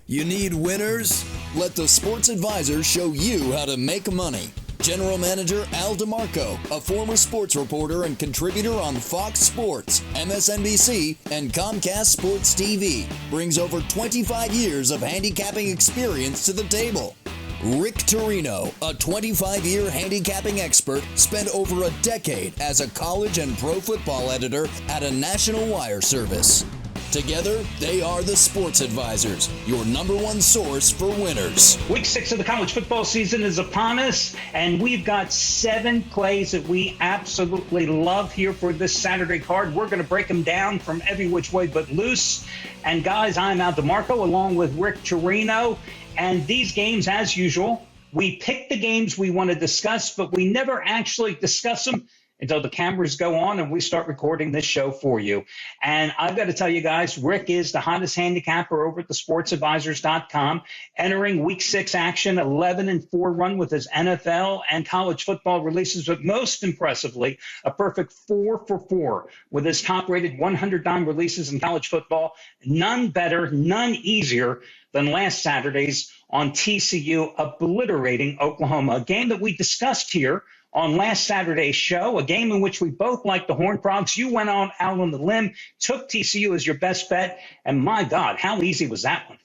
You need winners? Let the Sports Advisor show you how to make money. General Manager Al DeMarco, a former sports reporter and contributor on Fox Sports, MSNBC, and Comcast Sports TV, brings over 25 years of handicapping experience to the table. Rick Torino, a 25-year handicapping expert, spent over a decade as a college and pro football editor at a national wire service. Together, they are the Sports Advisors, your number one source for winners. Week 6 of the college football season is upon us, and we've got 7 plays that we absolutely love here for this Saturday card. We're going to break them down from every which way but loose. And guys, I'm Al DeMarco along with Rick Torino. And these games, as usual, we pick the games we want to discuss, but we never actually discuss them until the cameras go on and we start recording this show for you. And I've got to tell you guys, Rick is the hottest handicapper over at thesportsadvisors.com, entering week 6 action, 11-4 run with his NFL and college football releases, but most impressively, a perfect 4 for 4 with his top-rated 100-dime releases in college football. None better, none easier than last Saturday's on TCU obliterating Oklahoma, a game that we discussed here on last Saturday's show, a game in which we both liked the Horned Frogs. You went out on the limb, took TCU as your best bet, and my God, how easy was that one?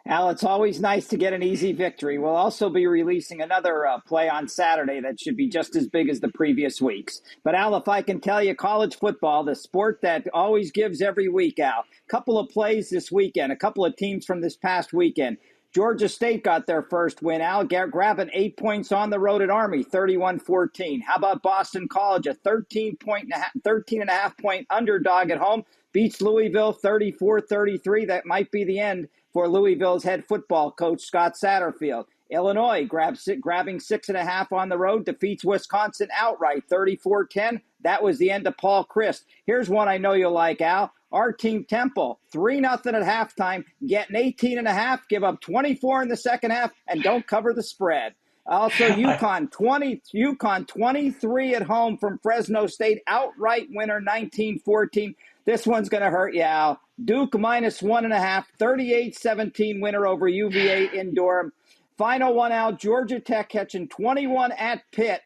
Al, it's always nice to get an easy victory. We'll also be releasing another play on Saturday that should be just as big as the previous weeks. But, Al, if I can tell you, college football, the sport that always gives every week, Al, couple of plays this weekend, a couple of teams from this past weekend. Georgia State got their first win, Al, grabbing 8 points on the road at Army, 31-14. How about Boston College, a 13.5 point underdog at home, beats Louisville 34-33. That might be the end for Louisville's head football coach, Scott Satterfield. Illinois grabbing 6.5 on the road, defeats Wisconsin outright, 34-10. That was the end of Paul Chryst. Here's one I know you'll like, Al. Our team, Temple, 3-0 at halftime, getting 18.5, give up 24 in the second half, and don't cover the spread. Also, UConn 23 at home from Fresno State, outright winner 19-14. This one's going to hurt you, Al. Duke minus 1.5, 38-17 winner over UVA in Durham. Final one out, Georgia Tech catching 21 at Pitt.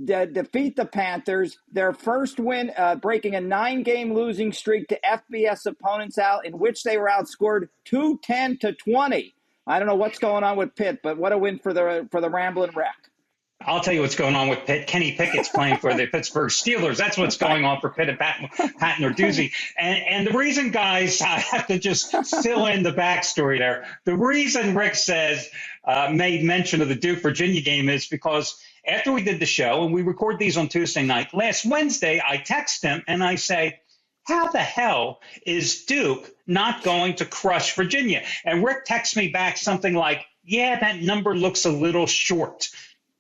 Defeat the Panthers, their first win, breaking a 9-game losing streak to FBS opponents out, in which they were outscored 210-20. I don't know what's going on with Pitt, but what a win for the Ramblin' Wreck. I'll tell you what's going on with Pitt. Kenny Pickett's playing for the Pittsburgh Steelers. That's what's going on for Pitt and Patton or Doozy. And the reason, guys, I have to just fill in the backstory there. The reason Rick says made mention of the Duke-Virginia game is because after we did the show, and we record these on Tuesday night, last Wednesday, I text him and I say, how the hell is Duke not going to crush Virginia? And Rick texts me back something like, yeah, that number looks a little short.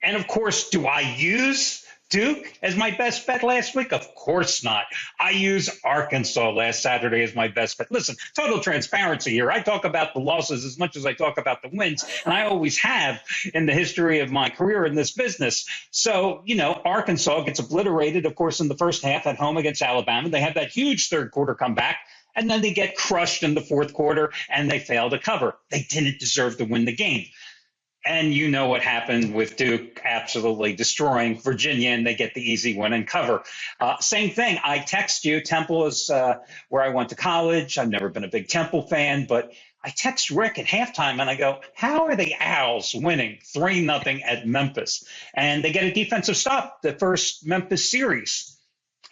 And of course, do I use Duke as my best bet last week? Of course not. I use Arkansas last Saturday as my best bet. Listen, total transparency here. I talk about the losses as much as I talk about the wins, and I always have in the history of my career in this business. So, Arkansas gets obliterated, of course, in the first half at home against Alabama. They have that huge third quarter comeback, and then they get crushed in the fourth quarter, and they fail to cover. They didn't deserve to win the game. And you know what happened with Duke absolutely destroying Virginia, and they get the easy win and cover. Same thing. I text you. Temple is where I went to college. I've never been a big Temple fan, but I text Rick at halftime, and I go, how are the Owls winning 3-0 at Memphis? And they get a defensive stop the first Memphis series.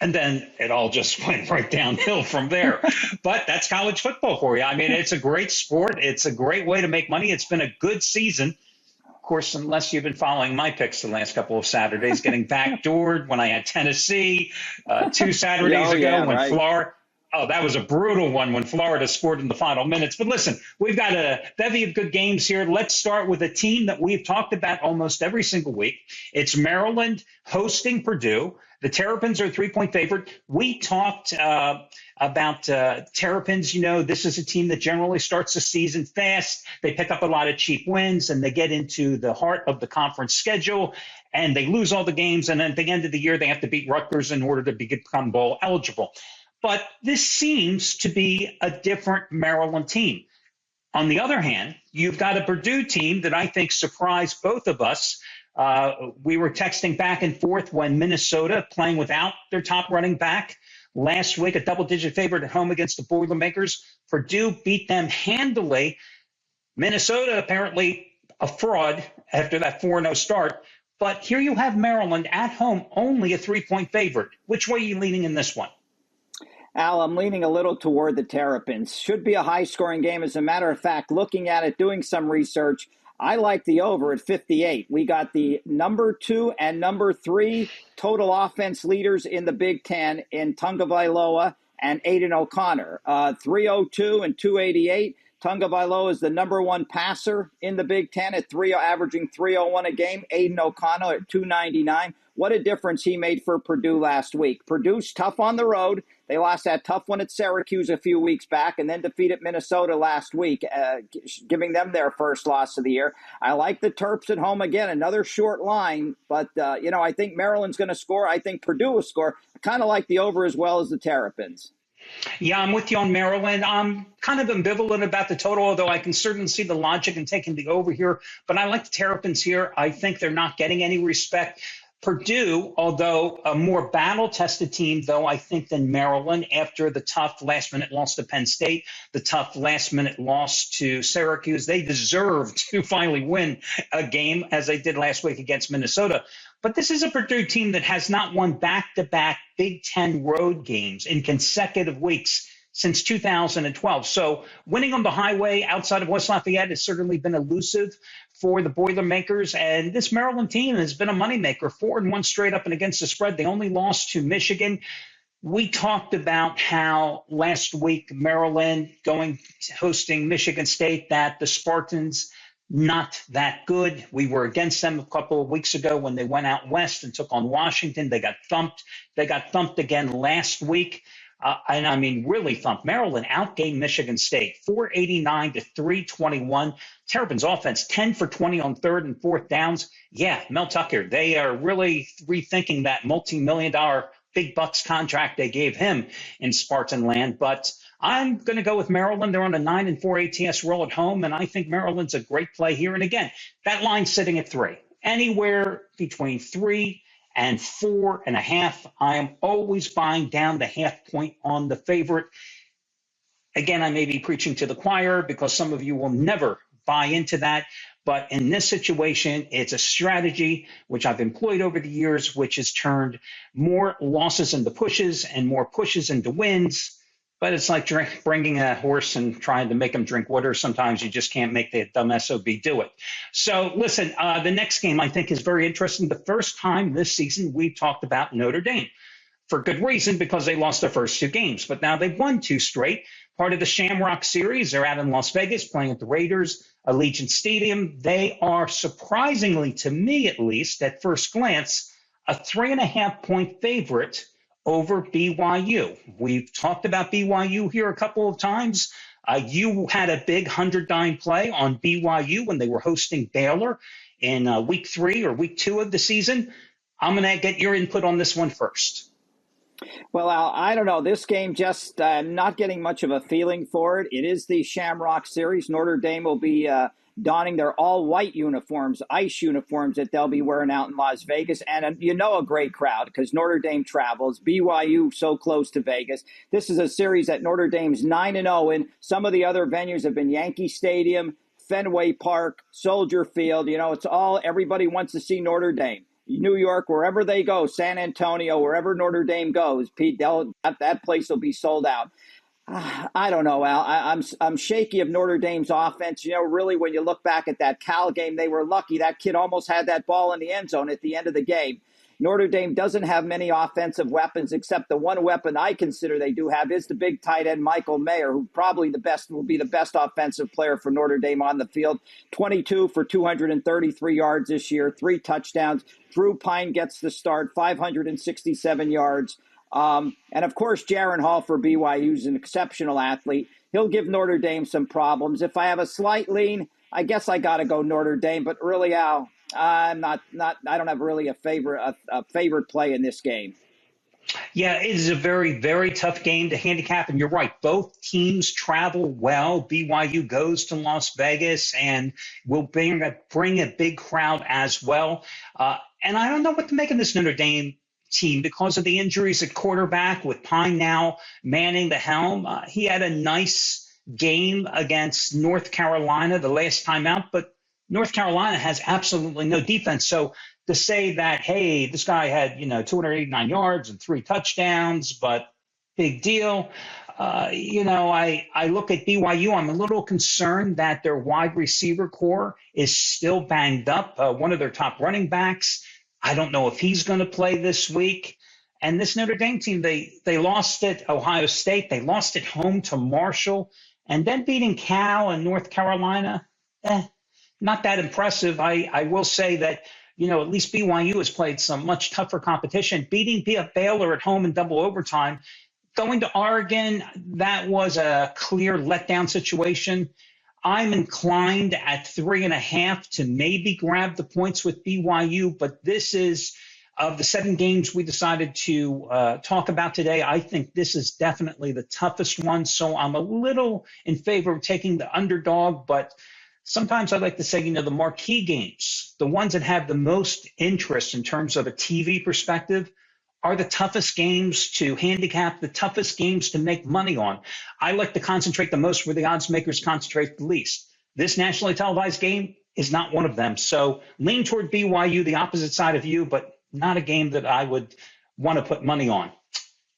And then it all just went right downhill from there. But that's college football for you. I mean, it's a great sport. It's a great way to make money. It's been a good season. Of course, unless you've been following my picks the last couple of Saturdays, getting backdoored when I had Tennessee 2 Saturdays ago when right. Florida. Oh, that was a brutal one when Florida scored in the final minutes. But listen, we've got a bevy of good games here. Let's start with a team that we've talked about almost every single week. It's Maryland hosting Purdue. The Terrapins are a 3-point favorite. We talked about Terrapins. This is a team that generally starts the season fast. They pick up a lot of cheap wins, and they get into the heart of the conference schedule, and they lose all the games. And then at the end of the year, they have to beat Rutgers in order to become bowl eligible. But this seems to be a different Maryland team. On the other hand, you've got a Purdue team that I think surprised both of us. We were texting back and forth when Minnesota, playing without their top running back, last week, a double-digit favorite at home against the Boilermakers. Purdue beat them handily. Minnesota, apparently a fraud after that 4-0 start. But here you have Maryland at home, only a 3-point favorite. Which way are you leaning in this one? Al, I'm leaning a little toward the Terrapins. Should be a high-scoring game. As a matter of fact, looking at it, doing some research, I like the over at 58. We got the number 2 and number 3 total offense leaders in the Big Ten in Tagovailoa and Aiden O'Connor. 302 and 288. Tagovailoa is the number 1 passer in the Big Ten at averaging 301 a game. Aiden O'Connor at 299. What a difference he made for Purdue last week. Purdue's tough on the road. They lost that tough one at Syracuse a few weeks back and then defeated Minnesota last week, giving them their first loss of the year. I like the Terps at home again, another short line, but, I think Maryland's going to score. I think Purdue will score. I kind of like the over as well as the Terrapins. Yeah, I'm with you on Maryland. I'm kind of ambivalent about the total, although I can certainly see the logic in taking the over here. But I like the Terrapins here. I think they're not getting any respect. Purdue, although a more battle-tested team, though, I think, than Maryland after the tough last-minute loss to Penn State, the tough last-minute loss to Syracuse. They deserve to finally win a game, as they did last week against Minnesota. But this is a Purdue team that has not won back-to-back Big Ten road games in consecutive weeks since 2012. So winning on the highway outside of West Lafayette has certainly been elusive for the Boilermakers. And this Maryland team has been a moneymaker, 4-1 straight up and against the spread. They only lost to Michigan. We talked about how last week Maryland hosting Michigan State, that the Spartans not that good. We were against them a couple of weeks ago when they went out west and took on Washington. They got thumped. They got thumped again last week. And I mean, really thumped. Maryland outgained Michigan State, 489 to 321. Terrapins offense, 10 for 20 on third and fourth downs. Yeah, Mel Tucker, they are really rethinking that multi-million-dollar big bucks contract they gave him in Spartan land. But I'm going to go with Maryland. They're on a 9-4 ATS roll at home, and I think Maryland's a great play here. And again, that line's sitting at 3. Anywhere between 3 and 4.5. I am always buying down the half point on the favorite. Again, I may be preaching to the choir because some of you will never buy into that. But in this situation, it's a strategy which I've employed over the years, which has turned more losses into pushes and more pushes into wins. But it's like bringing a horse and trying to make him drink water. Sometimes you just can't make the dumb SOB do it. So listen, the next game I think is very interesting. The first time this season we've talked about Notre Dame. For good reason, because they lost their first 2 games. But now they've won 2 straight. Part of the Shamrock Series. They're out in Las Vegas playing at the Raiders, Allegiant Stadium. They are surprisingly, to me at least, at first glance, a 3.5-point favorite over BYU. We've talked about BYU here a couple of times. You had a big 100-dime play on BYU when they were hosting Baylor in week 3 or week 2 of the season. I'm going to get your input on this one first. Well, Al, I don't know. This game just not getting much of a feeling for it. It is the Shamrock Series. Notre Dame will be donning their all-white uniforms, ice uniforms that they'll be wearing out in Las Vegas. And a great crowd because Notre Dame travels. BYU so close to Vegas. This is a series that Notre Dame's 9-0 in. Some of the other venues have been Yankee Stadium, Fenway Park, Soldier Field. It's all, everybody wants to see Notre Dame. New York, wherever they go, San Antonio, wherever Notre Dame goes, Pete, that place will be sold out. I don't know, Al. I'm shaky of Notre Dame's offense. Really, when you look back at that Cal game, they were lucky. That kid almost had that ball in the end zone at the end of the game. Notre Dame doesn't have many offensive weapons, except the one weapon I consider they do have is the big tight end Michael Mayer, who probably will be the best offensive player for Notre Dame on the field. 22 for 233 yards this year, 3 touchdowns. Drew Pine gets the start, 567 yards. And, of course, Jaron Hall for BYU is an exceptional athlete. He'll give Notre Dame some problems. If I have a slight lean, I guess I got to go Notre Dame. But really, Al, I don't have really a favorite play in this game. Yeah, it is a very, very tough game to handicap. And you're right. Both teams travel well. BYU goes to Las Vegas and will bring a big crowd as well. And I don't know what to make of this Notre Dame team because of the injuries at quarterback with Pine now manning the helm. He had a nice game against North Carolina the last time out, but North Carolina has absolutely no defense. So to say that, hey, this guy had, 289 yards and 3 touchdowns, but big deal. I look at BYU. I'm a little concerned that their wide receiver core is still banged up. One of their top running backs, I don't know if he's going to play this week. And this Notre Dame team, they lost at Ohio State. They lost at home to Marshall. And then beating Cal and North Carolina, not that impressive. I will say that, at least BYU has played some much tougher competition. Beating Baylor at home in double overtime. Going to Oregon, that was a clear letdown situation. I'm inclined at 3.5 to maybe grab the points with BYU, but this is, of the 7 games we decided to talk about today, I think this is definitely the toughest one. So I'm a little in favor of taking the underdog, but sometimes I like to say, the marquee games, the ones that have the most interest in terms of a TV perspective, are the toughest games to handicap, the toughest games to make money on. I like to concentrate the most where the odds makers concentrate the least. This nationally televised game is not one of them. So lean toward BYU, the opposite side of you, but not a game that I would want to put money on.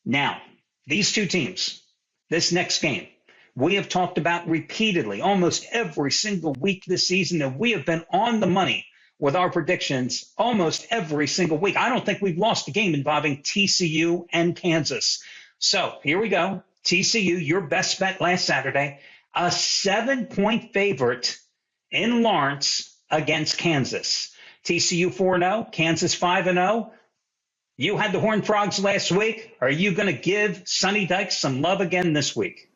Now, these two teams, this next game, we have talked about repeatedly, almost every single week this season, and we have been on the money with our predictions almost every single week. I don't think we've lost a game involving TCU and Kansas. So here we go. TCU, your best bet last Saturday, a 7-point favorite in Lawrence against Kansas. TCU 4-0, Kansas 5-0. You had the Horned Frogs last week. Are you going to give Sonny Dykes some love again this week?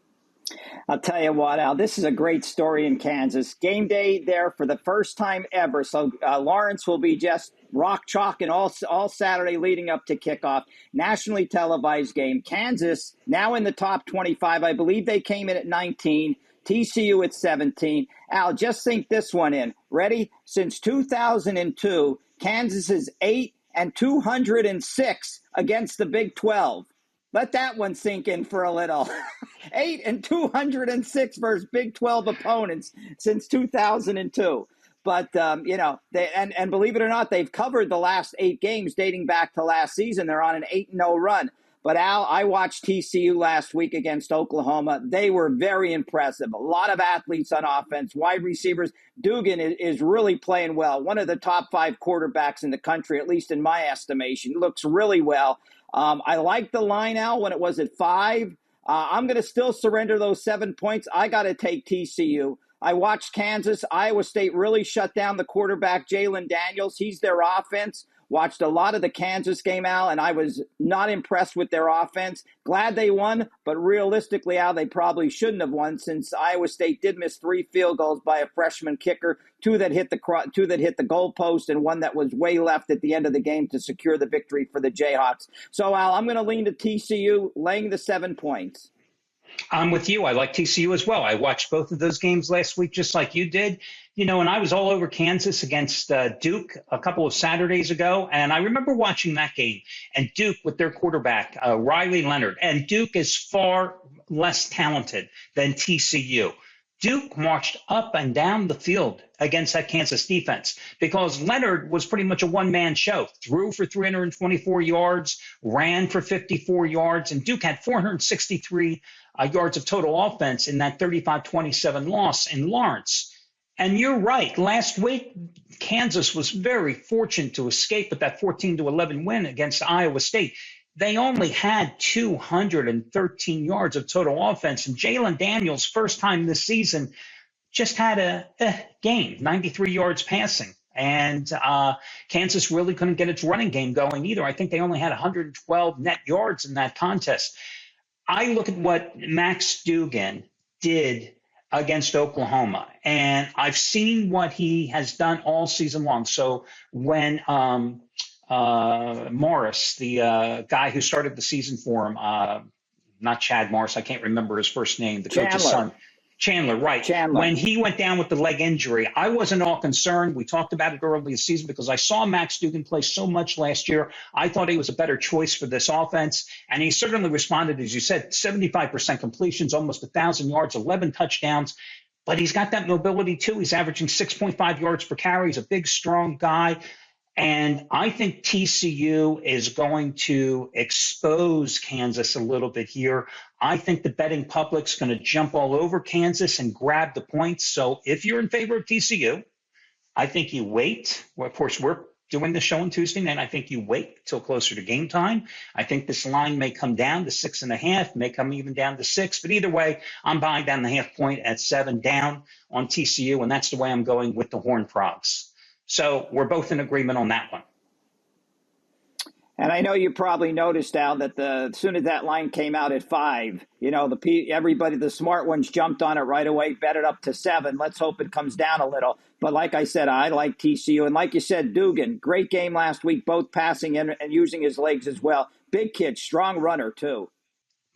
I'll tell you what, Al, this is a great story in Kansas. Game day there for the first time ever. So Lawrence will be just rock chalking all Saturday leading up to kickoff. Nationally televised game. Kansas now in the top 25. I believe they came in at 19. TCU at 17. Al, just think this one in. Ready? Since 2002, Kansas is 8-206 against the Big 12. Let that one sink in for a little. 8-206 versus Big 12 opponents since 2002. But, and believe it or not, they've covered the last 8 games dating back to last season. They're on an 8-0 run. But, Al, I watched TCU last week against Oklahoma. They were very impressive. A lot of athletes on offense, wide receivers. Dugan is really playing well. One of the top 5 quarterbacks in the country, at least in my estimation. Looks really well. I like the line, Al, when it was at 5. I'm going to still surrender those 7 points. I got to take TCU. I watched Kansas. Iowa State really shut down the quarterback, Jalen Daniels. He's their offense. Watched a lot of the Kansas game, Al, and I was not impressed with their offense. Glad they won, but realistically, Al, they probably shouldn't have won since Iowa State did miss 3 field goals by a freshman kicker, 2 that hit the goalpost, and 1 that was way left at the end of the game to secure the victory for the Jayhawks. So, Al, I'm going to lean to TCU, laying the 7 points. I'm with you. I like TCU as well. I watched both of those games last week, just like you did. And I was all over Kansas against Duke a couple of Saturdays ago. And I remember watching that game and Duke with their quarterback, Riley Leonard. And Duke is far less talented than TCU. Duke marched up and down the field against that Kansas defense because Leonard was pretty much a one-man show. Threw for 324 yards, ran for 54 yards, and Duke had 463 yards of total offense in that 35-27 loss in Lawrence. And you're right. Last week, Kansas was very fortunate to escape with that 14-11 win against Iowa State. They only had 213 yards of total offense. And Jalen Daniels, first time this season, just had a game, 93 yards passing. And Kansas really couldn't get its running game going either. I think they only had 112 net yards in that contest. I look at what Max Dugan did against Oklahoma, and I've seen what he has done all season long. So when Morris, the guy who started the season for him, not Chad Morris, I can't remember his first name, the coach's son. Chandler, right. Chandler. When he went down with the leg injury, I wasn't all concerned. We talked about it early in the season because I saw Max Duggan play so much last year. I thought he was a better choice for this offense, and he certainly responded, as you said, 75% completions, almost 1,000 yards, 11 touchdowns. But he's got that mobility, too. He's averaging 6.5 yards per carry. He's a big, strong guy. And I think TCU is going to expose Kansas a little bit here. I think the betting public's going to jump all over Kansas and grab the points. So if you're in favor of TCU, I think you wait. Well, of course, we're doing the show on Tuesday night. I think you wait till closer to game time. I think this line may come down to 6.5, may come even down to 6. But either way, I'm buying down the half point at 7 down on TCU, and that's the way I'm going with the Horned Frogs. So we're both in agreement on that one. And I know you probably noticed, Al, that as soon as that line came out at 5, everybody, the smart ones jumped on it right away, bet it up to 7. Let's hope it comes down a little. But like I said, I like TCU. And like you said, Duggan, great game last week, both passing and using his legs as well. Big kid, strong runner, too.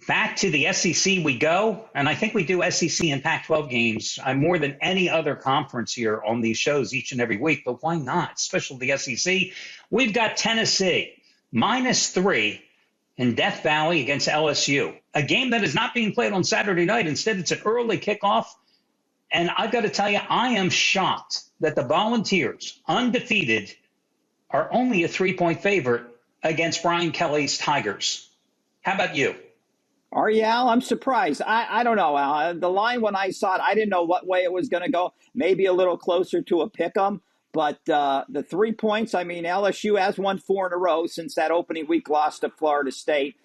Back to the SEC we go, and I think we do SEC and Pac-12 games more than any other conference here on these shows each and every week, but why not, especially the SEC? We've got Tennessee, -3 in Death Valley against LSU, a game that is not being played on Saturday night. Instead, it's an early kickoff, and I've got to tell you, I am shocked that the Volunteers, undefeated, are only a 3-point favorite against Brian Kelly's Tigers. How about you? Are you, Al? I'm surprised. I don't know, Al. The line, when I saw it, I didn't know what way it was going to go. Maybe a little closer to a pick 'em. But the 3 points, I mean, LSU has won 4 in a row since that opening week loss to Florida State.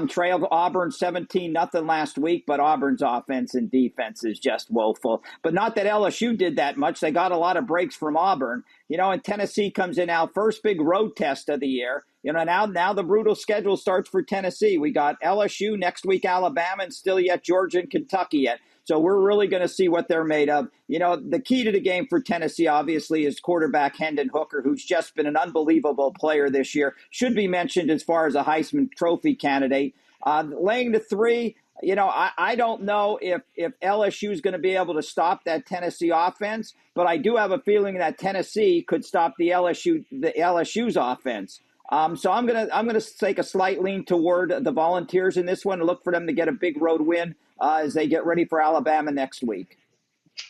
Trailed Auburn 17-0 last week, but Auburn's offense and defense is just woeful. But not that LSU did that much. They got a lot of breaks from Auburn. And Tennessee comes in now, first big road test of the year. Now the brutal schedule starts for Tennessee. We got LSU next week, Alabama, and still yet Georgia and Kentucky yet. So we're really going to see what they're made of. The key to the game for Tennessee, obviously, is quarterback Hendon Hooker, who's just been an unbelievable player this year. Should be mentioned as far as a Heisman Trophy candidate. Laying the 3, I don't know if LSU is going to be able to stop that Tennessee offense, but I do have a feeling that Tennessee could stop the LSU's offense. So I'm gonna take a slight lean toward the Volunteers in this one and look for them to get a big road win as they get ready for Alabama next week.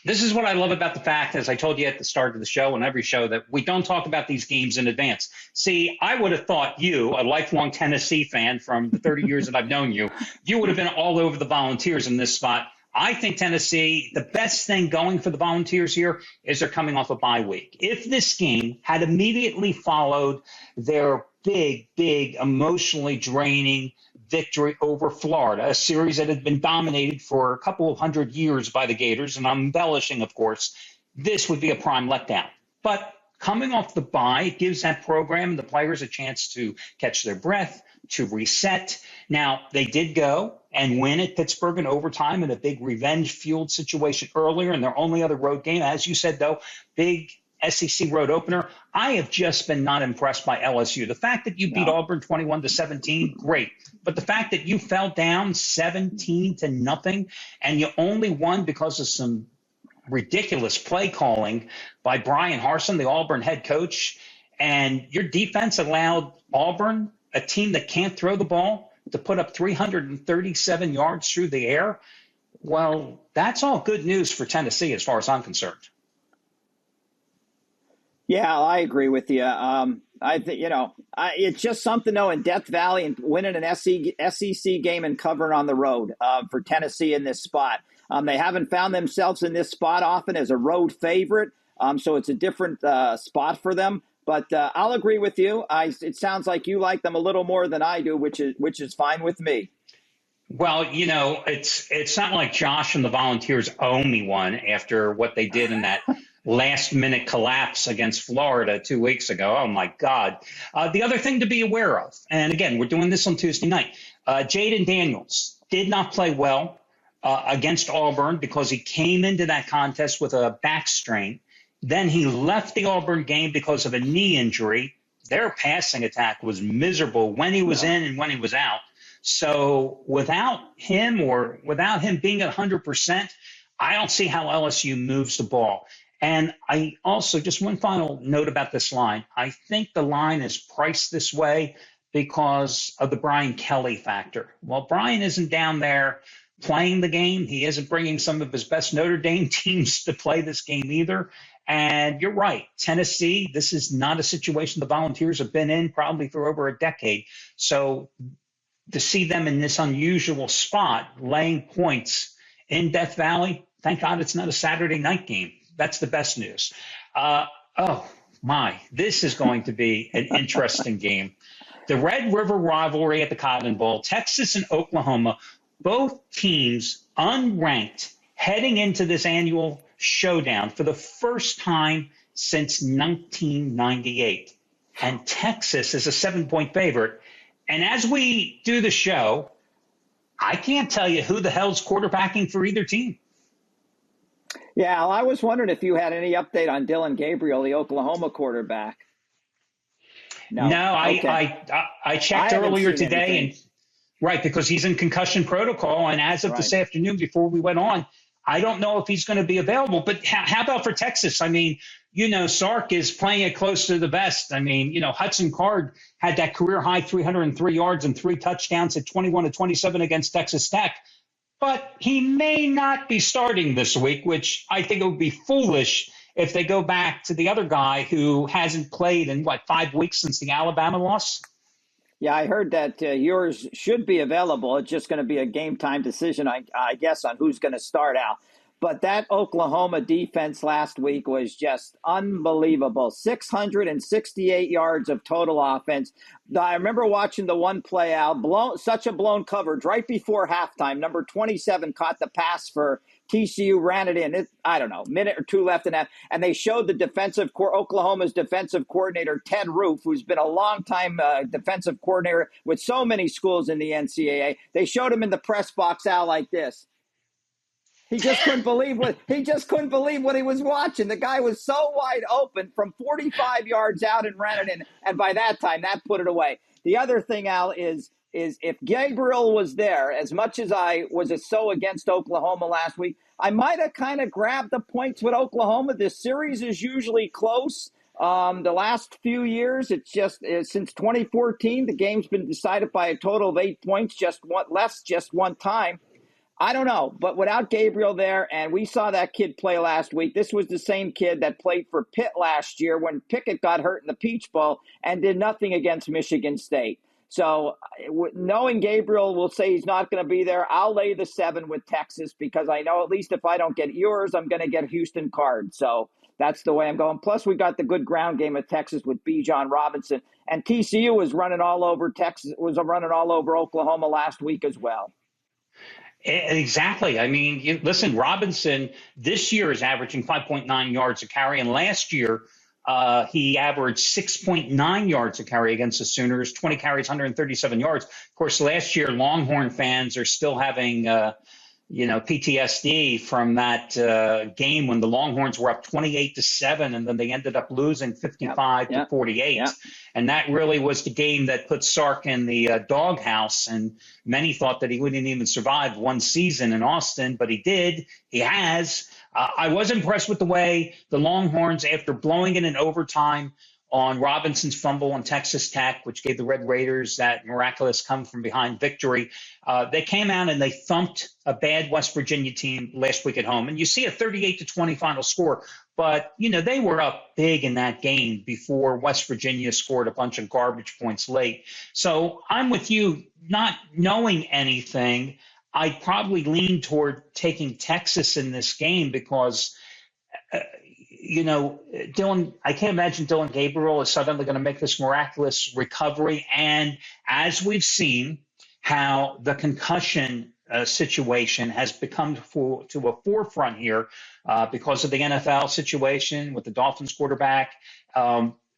This is what I love about the fact, as I told you at the start of the show and every show, that we don't talk about these games in advance. See, I would have thought you, a lifelong Tennessee fan from the 30 years that I've known you, you would have been all over the Volunteers in this spot. I think Tennessee, the best thing going for the Volunteers here is they're coming off a bye week. If this game had immediately followed their big, emotionally draining victory over Florida, a series that had been dominated for a couple of 100 years by the Gators, and I'm embellishing, of course, this would be a prime letdown. But coming off the bye, it gives that program and the players a chance to catch their breath, to reset. Now, they did go and win at Pittsburgh in overtime in a big revenge-fueled situation earlier in their only other road game. As you said, though, big SEC road opener. I have just been not impressed by LSU. The fact that you beat Auburn 21-17, great. But the fact that you fell down 17-0 and you only won because of some ridiculous play calling by Brian Harsin, the Auburn head coach, and your defense allowed Auburn, a team that can't throw the ball, to put up 337 yards through the air. Well, that's all good news for Tennessee as far as I'm concerned. Yeah, I agree with you. I think, it's just something, though, in Death Valley and winning an SEC game and covering on the road for Tennessee in this spot. They haven't found themselves in this spot often as a road favorite, so it's a different spot for them. But I'll agree with you. It sounds like you like them a little more than I do, which is fine with me. Well, it's not like Josh and the Volunteers owe me one after what they did in that last-minute collapse against Florida 2 weeks ago. Oh, my God. The other thing to be aware of, and again, we're doing this on Tuesday night, Jaden Daniels did not play well against Auburn because he came into that contest with a back strain. Then he left the Auburn game because of a knee injury. their passing attack was miserable when he was in and when he was out. So without him being at 100%, I don't see how LSU moves the ball. And I also, just one final note about this line. I think the line is priced this way because of the Brian Kelly factor. Well, Brian isn't down there playing the game. He isn't bringing some of his best Notre Dame teams to play this game either. And you're right, Tennessee, this is not a situation the Volunteers have been in probably for over a decade. So to see them in this unusual spot, laying points in Death Valley, thank God it's not a Saturday night game. That's the best news. This is going to be an interesting game. The Red River rivalry at the Cotton Bowl, Texas and Oklahoma, both teams unranked heading into this annual showdown for the first time since 1998. And Texas is a 7-point favorite. And as we do the show, I can't tell you who the hell's quarterbacking for either team. Yeah, Al, I was wondering if you had any update on Dylan Gabriel, the Oklahoma quarterback. No, okay. I checked earlier today, and right, because he's in concussion protocol. And as of this afternoon, before we went on, I don't know if he's going to be available. But how about for Texas? I mean, Sark is playing it close to the vest. I mean, Hudson Card had that career high 303 yards and 3 touchdowns at 21-27 against Texas Tech. But he may not be starting this week, which I think it would be foolish if they go back to the other guy who hasn't played in, 5 weeks since the Alabama loss? Yeah, I heard that yours should be available. It's just going to be a game time decision, I guess, on who's going to start out. But that Oklahoma defense last week was just unbelievable. 668 yards of total offense. I remember watching the one play out, such a blown coverage right before halftime. Number 27 caught the pass for TCU, ran it in. Minute or two left in that. And they showed the Oklahoma's defensive coordinator, Ted Roof, who's been a longtime defensive coordinator with so many schools in the NCAA. They showed him in the press box out like this. He just couldn't believe what he was watching. The guy was so wide open from 45 yards out and ran it in. And by that time, that put it away. The other thing, Al, is if Gabriel was there, as much as I was so against Oklahoma last week, I might have kind of grabbed the points with Oklahoma. This series is usually close. The last few years, it's just since 2014, the game's been decided by a total of 8 points, just one time. I don't know, but without Gabriel there, and we saw that kid play last week. This was the same kid that played for Pitt last year when Pickett got hurt in the Peach Bowl and did nothing against Michigan State. So knowing Gabriel will say he's not going to be there, I'll lay the 7 with Texas because I know at least if I don't get yours, I'm going to get Houston Card. So that's the way I'm going. Plus, we got the good ground game of Texas with Bijan Robinson. And TCU was running all over Oklahoma last week as well. Exactly. I mean, listen, Robinson this year is averaging 5.9 yards a carry, and last year he averaged 6.9 yards a carry against the Sooners, 20 carries, 137 yards. Of course, last year Longhorn fans are still having PTSD from that game when the Longhorns were up 28-7, and then they ended up losing 55-48. Yep. And that really was the game that put Sark in the doghouse. And many thought that he wouldn't even survive one season in Austin, but he did. He has. I was impressed with the way the Longhorns, after blowing it in overtime on Robinson's fumble on Texas Tech, which gave the Red Raiders that miraculous come-from-behind victory, they came out and they thumped a bad West Virginia team last week at home. And you see a 38-20 final score, but, they were up big in that game before West Virginia scored a bunch of garbage points late. So I'm with you, not knowing anything. I'd probably lean toward taking Texas in this game because Dylan, I can't imagine Dylan Gabriel is suddenly going to make this miraculous recovery. And as we've seen how the concussion situation has become to a forefront here because of the NFL situation with the Dolphins quarterback,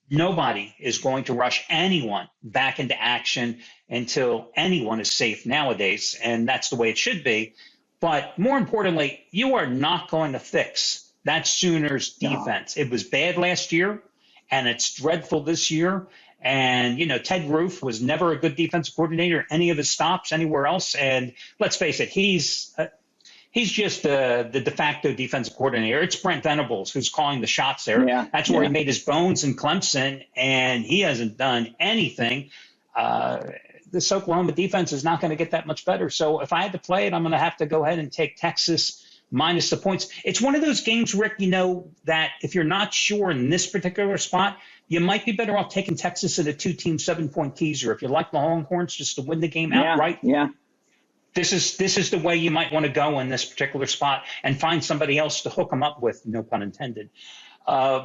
nobody is going to rush anyone back into action until anyone is safe nowadays. And that's the way it should be. But more importantly, you are not going to fix that Sooners defense. No. It was bad last year, and it's dreadful this year. And, Ted Roof was never a good defensive coordinator, any of his stops anywhere else. And let's face it, he's just the de facto defensive coordinator. It's Brent Venables who's calling the shots there. Yeah, That's where he made his bones in Clemson, and he hasn't done anything. This Oklahoma defense is not going to get that much better. So if I had to play it, I'm going to have to go ahead and take Texas minus the points. It's one of those games, Rick, that if you're not sure in this particular spot, you might be better off taking Texas at a 2-team 7-point teaser. If you like the Longhorns just to win the game outright. Yeah. This is the way you might want to go in this particular spot and find somebody else to hook them up with, no pun intended. Oh,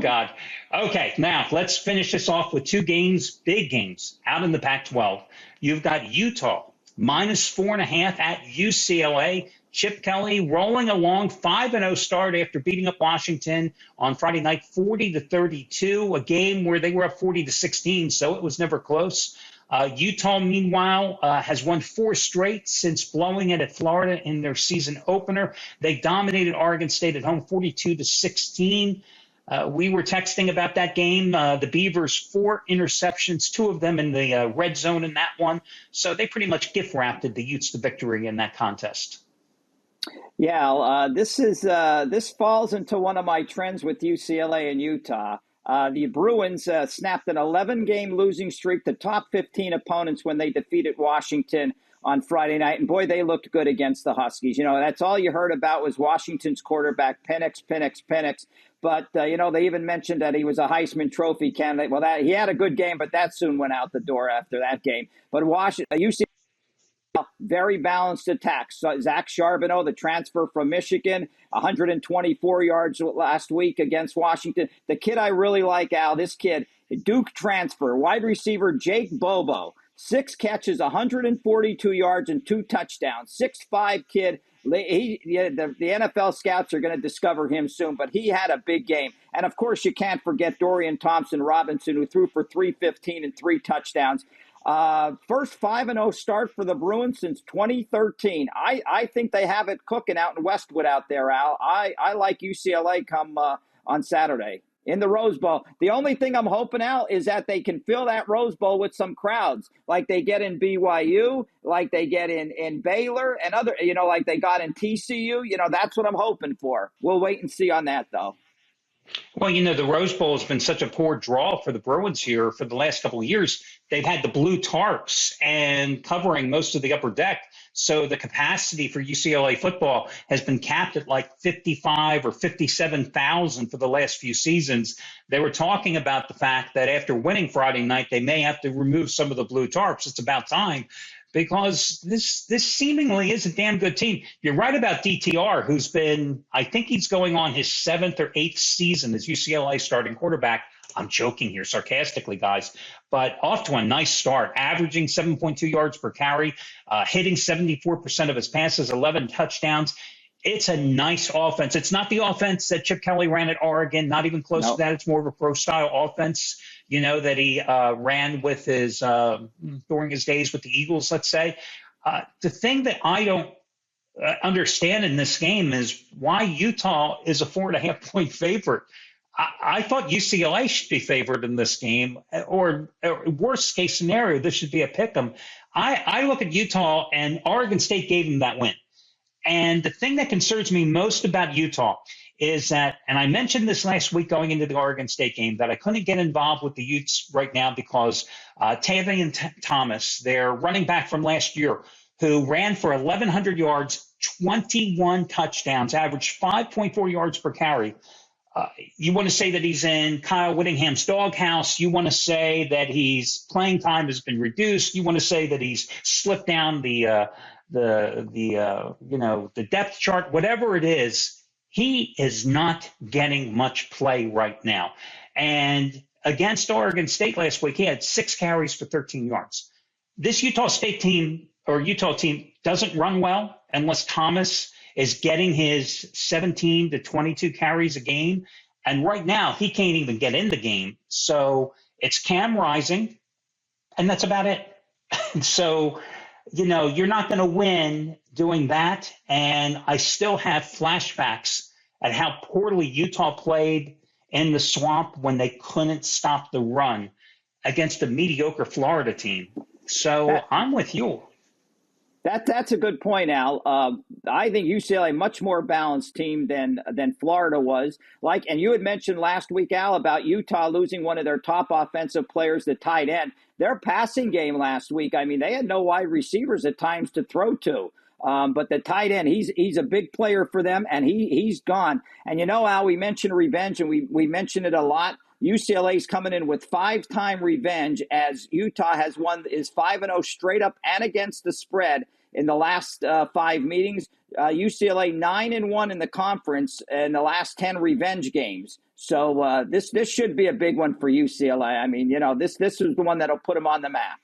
God. Okay, now let's finish this off with two games, big games, out in the Pac-12. You've got Utah, -4.5 at UCLA. Chip Kelly rolling along, 5-0 start after beating up Washington on Friday night, 40-32, a game where they were up 40-16, so it was never close. Utah, meanwhile, has won 4 straight since blowing it at Florida in their season opener. They dominated Oregon State at home 42-16. We were texting about that game. The Beavers, 4 interceptions, 2 of them in the red zone in that one. So they pretty much gift-wrapped the Utes the victory in that contest. Yeah, this falls into one of my trends with UCLA and Utah. The Bruins snapped an 11-game losing streak to top 15 opponents when they defeated Washington on Friday night. And, boy, they looked good against the Huskies. That's all you heard about was Washington's quarterback, Penix. But, they even mentioned that he was a Heisman Trophy candidate. Well, he had a good game, but that soon went out the door after that game. But UCLA, very balanced attacks. So Zach Charbonneau, the transfer from Michigan, 124 yards last week against Washington. The kid I really like, Al, this kid, Duke transfer, wide receiver Jake Bobo, 6 catches, 142 yards, and 2 touchdowns. 6'5" kid. The NFL scouts are going to discover him soon, but he had a big game. And, of course, you can't forget Dorian Thompson-Robinson, who threw for 315 and 3 touchdowns. First 5-0 start for the Bruins since 2013. I think they have it cooking out in Westwood out there, Al. I like UCLA come on Saturday in the Rose Bowl. The only thing I'm hoping, Al, is that they can fill that Rose Bowl with some crowds like they get in BYU, like they get in Baylor and other, like they got in TCU. That's what I'm hoping for. We'll wait and see on that, though. Well, the Rose Bowl has been such a poor draw for the Bruins here for the last couple of years. They've had the blue tarps and covering most of the upper deck. So the capacity for UCLA football has been capped at like 55 or 57,000 for the last few seasons. They were talking about the fact that after winning Friday night, they may have to remove some of the blue tarps. It's about time, because this seemingly is a damn good team. You're right about DTR, who's been, I think he's going on his 7th or 8th season as UCLA starting quarterback. I'm joking here sarcastically, guys, but off to a nice start, averaging 7.2 yards per carry, hitting 74% of his passes, 11 touchdowns. It's a nice offense. It's not the offense that Chip Kelly ran at Oregon, not even close to that. It's more of a pro-style offense, that he ran with his during his days with the Eagles, let's say. The thing that I don't understand in this game is why Utah is a 4.5-point favorite. I thought UCLA should be favored in this game, or worst case scenario, this should be a pick 'em. I look at Utah, and Oregon State gave them that win. And the thing that concerns me most about Utah is that, and I mentioned this last week going into the Oregon State game, that I couldn't get involved with the Utes right now because Tavian Thomas, their running back from last year, who ran for 1,100 yards, 21 touchdowns, averaged 5.4 yards per carry. You want to say that he's in Kyle Whittingham's doghouse. You want to say that his playing time has been reduced. You want to say that he's slipped down the depth chart, whatever it is. He is not getting much play right now. And against Oregon State last week, he had 6 carries for 13 yards. This Utah team doesn't run well unless Thomas is getting his 17 to 22 carries a game. And right now, he can't even get in the game. So it's Cam Rising, and that's about it. So, you're not going to win doing that. And I still have flashbacks at how poorly Utah played in the swamp when they couldn't stop the run against a mediocre Florida team. So I'm with you. That's a good point, Al. I think UCLA much more balanced team than Florida was. And you had mentioned last week, Al, about Utah losing one of their top offensive players, the tight end. Their passing game last week, I mean, they had no wide receivers at times to throw to. But the tight end, he's a big player for them, and he's gone. And Al, we mentioned revenge, and we mention it a lot. UCLA's coming in with 5-time revenge as Utah is 5-0 straight up and against the spread in the last 5 meetings. UCLA 9-1 in the conference in the last 10 revenge games. So this should be a big one for UCLA. I mean, this is the one that'll put them on the map.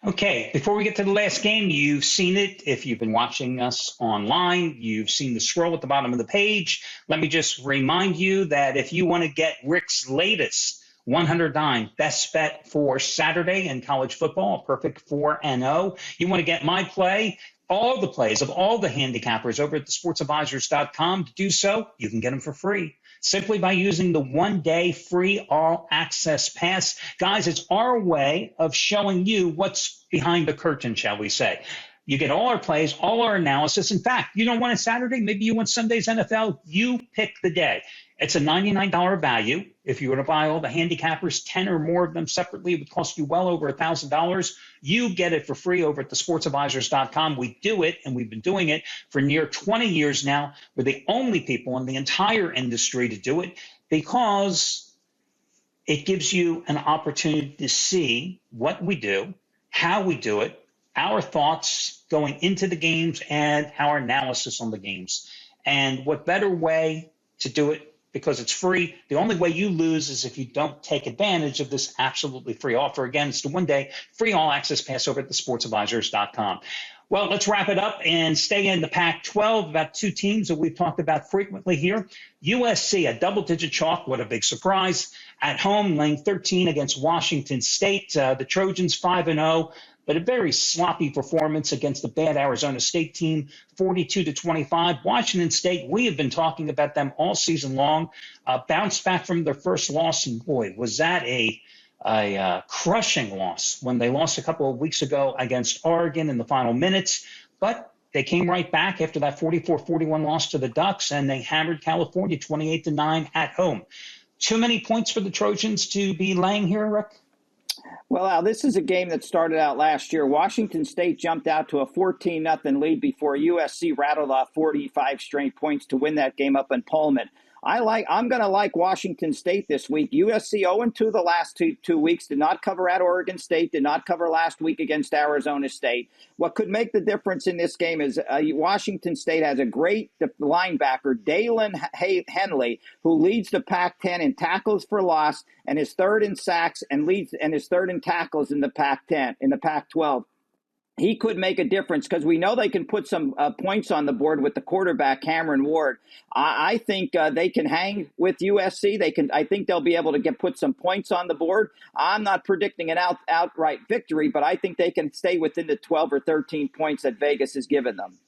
Okay, before we get to the last game, you've seen it. If you've been watching us online, you've seen the scroll at the bottom of the page. Let me just remind you that if you want to get Rick's latest 109 best bet for Saturday in college football, a perfect 4-0, you want to get my play, all the plays of all the handicappers over at thesportsadvisors.com. To do so, you can get them for free simply by using the 1-day free all-access pass. Guys, it's our way of showing you what's behind the curtain, shall we say. You get all our plays, all our analysis. In fact, you don't want a Saturday, maybe you want Sunday's NFL. You pick the day. It's a $99 value. If you were to buy all the handicappers, 10 or more of them separately, it would cost you well over $1,000. You get it for free over at thesportsadvisors.com. We do it, and we've been doing it for near 20 years now. We're the only people in the entire industry to do it because it gives you an opportunity to see what we do, how we do it, our thoughts going into the games, and our analysis on the games. And what better way to do it? Because it's free. The only way you lose is if you don't take advantage of this absolutely free offer. Again, it's the 1-day free all-access pass over at thesportsadvisors.com. Well, let's wrap it up and stay in the Pac-12. About 2 teams that we've talked about frequently here. USC, a double-digit chalk. What a big surprise. At home, laying 13 against Washington State. The Trojans 5-0. But a very sloppy performance against the bad Arizona State team, 42-25. Washington State, we have been talking about them all season long. Bounced back from their first loss, and boy, was that a crushing loss when they lost a couple of weeks ago against Oregon in the final minutes. But they came right back after that 44-41 loss to the Ducks, and they hammered California 28-9 at home. Too many points for the Trojans to be laying here, Rick? Well, Al, this is a game that started out last year. Washington State jumped out to a 14-0 lead before USC rattled off 45 straight points to win that game up in Pullman. I'm going to like Washington State this week. USC 0-2 the last two weeks, did not cover at Oregon State, did not cover last week against Arizona State. What could make the difference in this game is Washington State has a great linebacker, Dalen Henley, who leads the Pac-10 in tackles for loss and is third in sacks and is third in tackles in the Pac-10, in the Pac-12. He could make a difference because we know they can put some points on the board with the quarterback, Cameron Ward. I think they can hang with USC. I think they'll be able to put some points on the board. I'm not predicting an outright victory, but I think they can stay within the 12 or 13 points that Vegas has given them.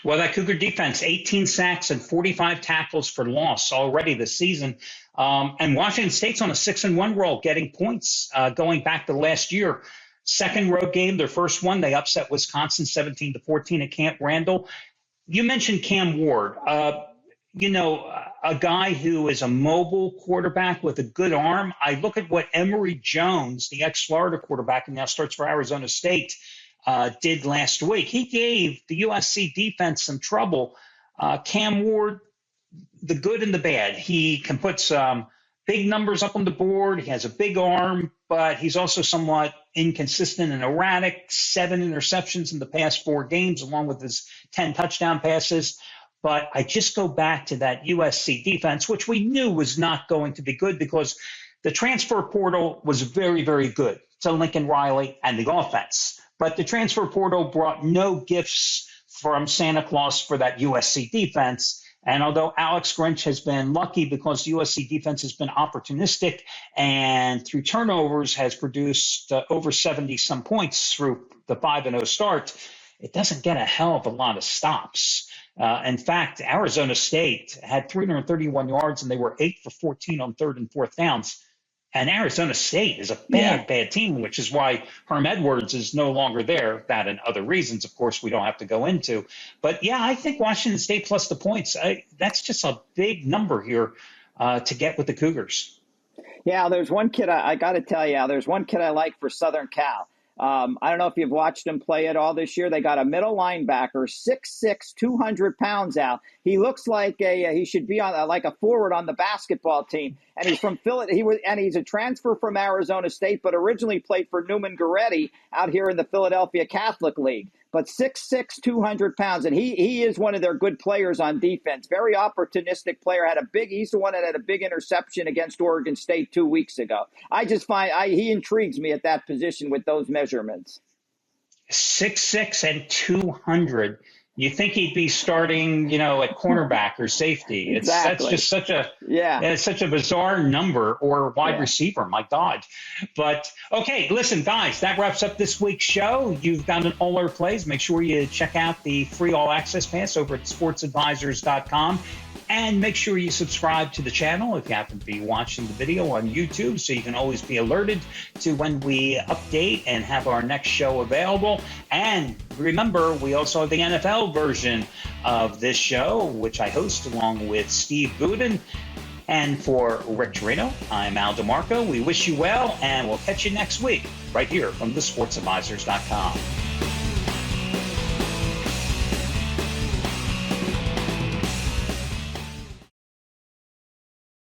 Well, that Cougar defense, 18 sacks and 45 tackles for loss already this season. And Washington State's on a 6-1 roll, getting points going back to last year. Second road game, their first one, they upset Wisconsin 17-14 at Camp Randall. You mentioned Cam Ward, a guy who is a mobile quarterback with a good arm. I look at what Emory Jones, the ex-Florida quarterback and now starts for Arizona State, did last week. He gave the USC defense some trouble. Cam Ward, the good and the bad. He can put some big numbers up on the board. He has a big arm, but he's also somewhat inconsistent and erratic. 7 interceptions in the past 4 games, along with his 10 touchdown passes. But I just go back to that USC defense, which we knew was not going to be good because the transfer portal was very, very good to Lincoln Riley and the offense. But the transfer portal brought no gifts from Santa Claus for that USC defense. And although Alex Grinch has been lucky because USC defense has been opportunistic and through turnovers has produced over 70-some points through the 5-0 start, it doesn't get a hell of a lot of stops. In fact, Arizona State had 331 yards, and they were 8 for 14 on third and fourth downs. And Arizona State is a bad team, which is why Herm Edwards is no longer there. That and other reasons, of course, we don't have to go into. But, yeah, I think Washington State plus the points, that's just a big number here to get with the Cougars. Yeah, there's one kid, I got to tell you, there's one kid I like for Southern Cal. I don't know if you've watched him play at all this year. They got a middle linebacker, 6'6", 200 pounds out. He looks like he should be on like a forward on the basketball team. And he's from he's a transfer from Arizona State, but originally played for Newman Goretti out here in the Philadelphia Catholic League. But 6'6", 200 pounds, and he is one of their good players on defense. Very opportunistic player. He's the one that had a big interception against Oregon State 2 weeks ago. I just find he intrigues me at that position with those measurements. 6'6" and 200. You think he'd be starting, at cornerback or safety. Exactly. That's just it's such a bizarre number, or wide receiver. My God. But okay, listen, guys, that wraps up this week's show. You've got an all our plays. Make sure you check out the free all access pass over at sportsadvisors.com. And make sure you subscribe to the channel if you happen to be watching the video on YouTube, so you can always be alerted to when we update and have our next show available. And remember, we also have the NFL version of this show, which I host along with Steve Budin. And for Rick Torino, I'm Al DeMarco. We wish you well, and we'll catch you next week right here from thesportsadvisors.com.